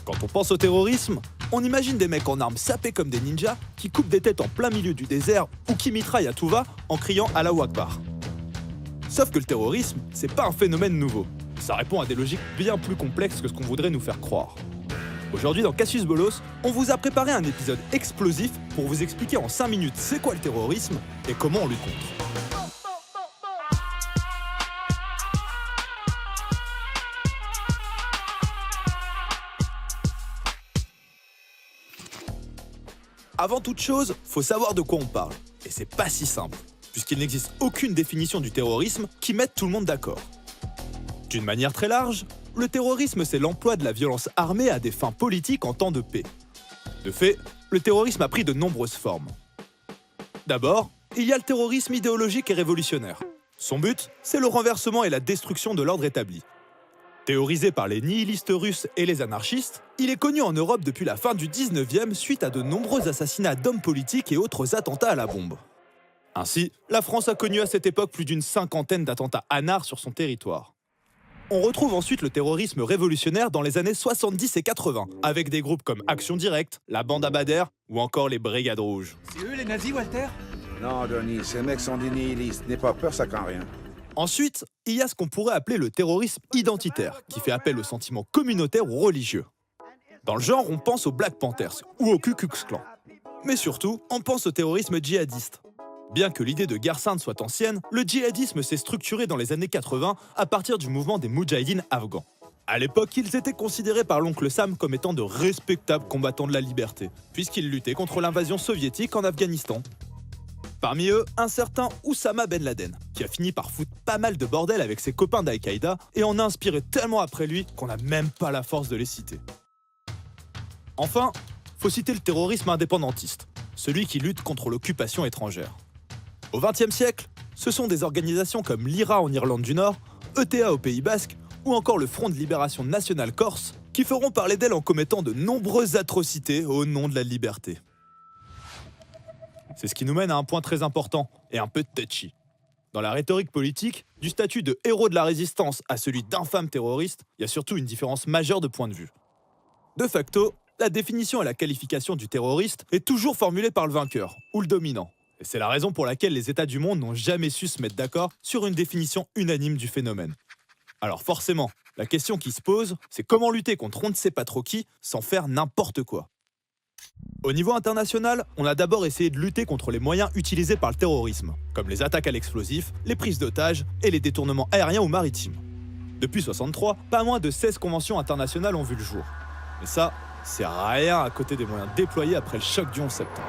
Quand on pense au terrorisme, on imagine des mecs en armes sapés comme des ninjas qui coupent des têtes en plein milieu du désert ou qui mitraillent à tout va en criant Allahu Akbar. Sauf que le terrorisme, c'est pas un phénomène nouveau. Ça répond à des logiques bien plus complexes que ce qu'on voudrait nous faire croire. Aujourd'hui dans Cassius Bolos, on vous a préparé un épisode explosif pour vous expliquer en 5 minutes c'est quoi le terrorisme et comment on lutte contre. Avant toute chose, faut savoir de quoi on parle. Et c'est pas si simple, puisqu'il n'existe aucune définition du terrorisme qui mette tout le monde d'accord. D'une manière très large, le terrorisme c'est l'emploi de la violence armée à des fins politiques en temps de paix. De fait, le terrorisme a pris de nombreuses formes. D'abord, il y a le terrorisme idéologique et révolutionnaire. Son but, c'est le renversement et la destruction de l'ordre établi. Théorisé par les nihilistes russes et les anarchistes, il est connu en Europe depuis la fin du 19e suite à de nombreux assassinats d'hommes politiques et autres attentats à la bombe. Ainsi, la France a connu à cette époque plus d'une cinquantaine d'attentats anars sur son territoire. On retrouve ensuite le terrorisme révolutionnaire dans les années 70 et 80, avec des groupes comme Action Directe, la Bande Abadère ou encore les Brigades Rouges. C'est eux les nazis, Walter? Non, Denis, ces mecs sont des nihilistes. N'aie pas peur, ça craint rien. Ensuite, il y a ce qu'on pourrait appeler le terrorisme identitaire, qui fait appel aux sentiments communautaires ou religieux. Dans le genre, on pense aux Black Panthers ou au Ku Klux Klan. Mais surtout, on pense au terrorisme djihadiste. Bien que l'idée de guerre sainte soit ancienne, le djihadisme s'est structuré dans les années 80 à partir du mouvement des Moudjahidines afghans. À l'époque, ils étaient considérés par l'oncle Sam comme étant de respectables combattants de la liberté, puisqu'ils luttaient contre l'invasion soviétique en Afghanistan. Parmi eux, un certain Oussama Ben Laden, qui a fini par foutre pas mal de bordel avec ses copains d'Al-Qaïda et en a inspiré tellement après lui qu'on n'a même pas la force de les citer. Enfin, faut citer le terrorisme indépendantiste, celui qui lutte contre l'occupation étrangère. Au XXe siècle, ce sont des organisations comme l'IRA en Irlande du Nord, ETA au Pays Basque ou encore le Front de Libération Nationale Corse qui feront parler d'elle en commettant de nombreuses atrocités au nom de la liberté. C'est ce qui nous mène à un point très important et un peu touchy. Dans la rhétorique politique, du statut de héros de la résistance à celui d'infâme terroriste, il y a surtout une différence majeure de point de vue. De facto, la définition et la qualification du terroriste est toujours formulée par le vainqueur, ou le dominant. Et c'est la raison pour laquelle les États du monde n'ont jamais su se mettre d'accord sur une définition unanime du phénomène. Alors forcément, la question qui se pose, c'est comment lutter contre on ne sait pas trop qui sans faire n'importe quoi. Au niveau international, on a d'abord essayé de lutter contre les moyens utilisés par le terrorisme, comme les attaques à l'explosif, les prises d'otages et les détournements aériens ou maritimes. Depuis 1963, pas moins de 16 conventions internationales ont vu le jour. Mais ça, c'est rien à côté des moyens déployés après le choc du 11 septembre.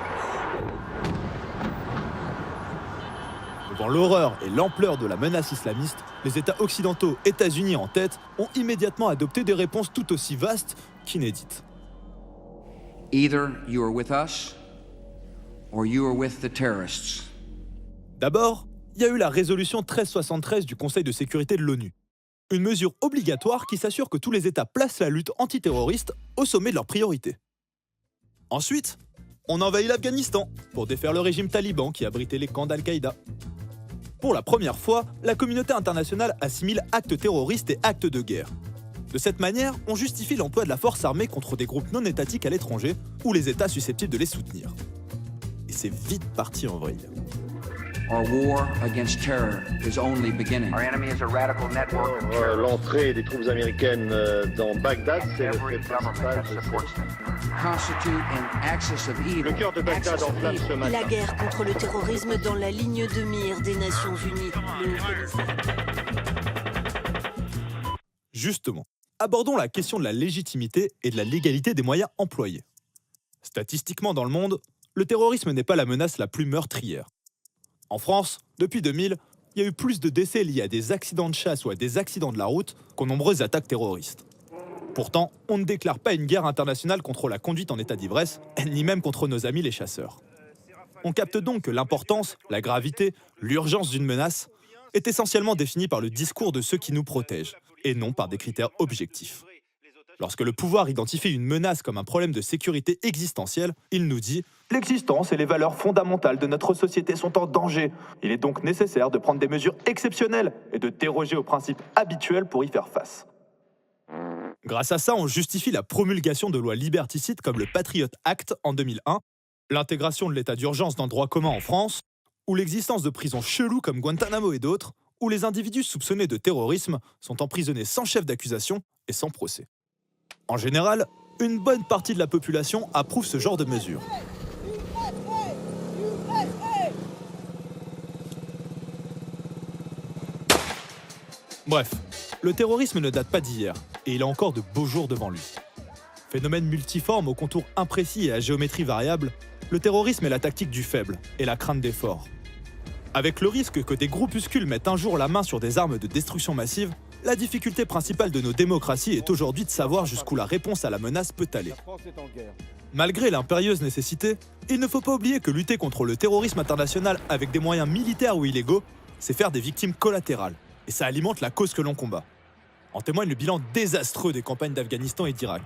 Devant l'horreur et l'ampleur de la menace islamiste, les États occidentaux, États-Unis en tête, ont immédiatement adopté des réponses tout aussi vastes qu'inédites. Either you are with us, or you are with the terrorists. D'abord, il y a eu la résolution 1373 du Conseil de sécurité de l'ONU. Une mesure obligatoire qui s'assure que tous les États placent la lutte antiterroriste au sommet de leurs priorités. Ensuite, on envahit l'Afghanistan pour défaire le régime taliban qui abritait les camps d'Al-Qaïda. Pour la première fois, la communauté internationale assimile actes terroristes et actes de guerre. De cette manière, on justifie l'emploi de la force armée contre des groupes non étatiques à l'étranger ou les États susceptibles de les soutenir. Et c'est vite parti en vrille. Our war against terror is only beginning. Our enemy is a radical network of terrorists. L'entrée des troupes américaines dans Bagdad, c'est le Every fait government principal that de supports them. Constitute an axis of evil. Le cœur de Bagdad Axis of enflamme evil. ce matin. La guerre contre le terrorisme dans la ligne de mire des Nations Unies. Justement, abordons la question de la légitimité et de la légalité des moyens employés. Statistiquement dans le monde, le terrorisme n'est pas la menace la plus meurtrière. En France, depuis 2000, il y a eu plus de décès liés à des accidents de chasse ou à des accidents de la route qu'aux nombreuses attaques terroristes. Pourtant, on ne déclare pas une guerre internationale contre la conduite en état d'ivresse, ni même contre nos amis les chasseurs. On capte donc que l'importance, la gravité, l'urgence d'une menace est essentiellement définie par le discours de ceux qui nous protègent, et non par des critères objectifs. Lorsque le pouvoir identifie une menace comme un problème de sécurité existentielle, il nous dit « L'existence et les valeurs fondamentales de notre société sont en danger. Il est donc nécessaire de prendre des mesures exceptionnelles et de déroger aux principes habituels pour y faire face. » Grâce à ça, on justifie la promulgation de lois liberticides comme le Patriot Act en 2001, l'intégration de l'état d'urgence dans le droit commun en France, ou l'existence de prisons cheloues comme Guantanamo et d'autres, où les individus soupçonnés de terrorisme sont emprisonnés sans chef d'accusation et sans procès. En général, une bonne partie de la population approuve ce genre de mesures. Bref, le terrorisme ne date pas d'hier, et il a encore de beaux jours devant lui. Phénomène multiforme aux contours imprécis et à géométrie variable, le terrorisme est la tactique du faible et la crainte des forts. Avec le risque que des groupuscules mettent un jour la main sur des armes de destruction massive, la difficulté principale de nos démocraties est aujourd'hui de savoir jusqu'où la réponse à la menace peut aller. Malgré l'impérieuse nécessité, il ne faut pas oublier que lutter contre le terrorisme international avec des moyens militaires ou illégaux, c'est faire des victimes collatérales, et ça alimente la cause que l'on combat. En témoigne le bilan désastreux des campagnes d'Afghanistan et d'Irak.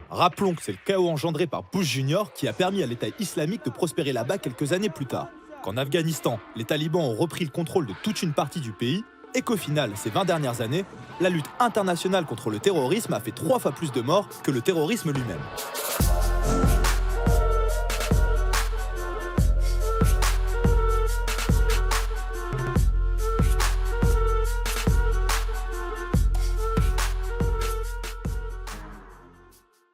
Rappelons que c'est le chaos engendré par Bush Jr. qui a permis à l'État islamique de prospérer là-bas quelques années plus tard. Qu'en Afghanistan, les talibans ont repris le contrôle de toute une partie du pays, et qu'au final, ces 20 dernières années, la lutte internationale contre le terrorisme a fait 3 fois plus de morts que le terrorisme lui-même.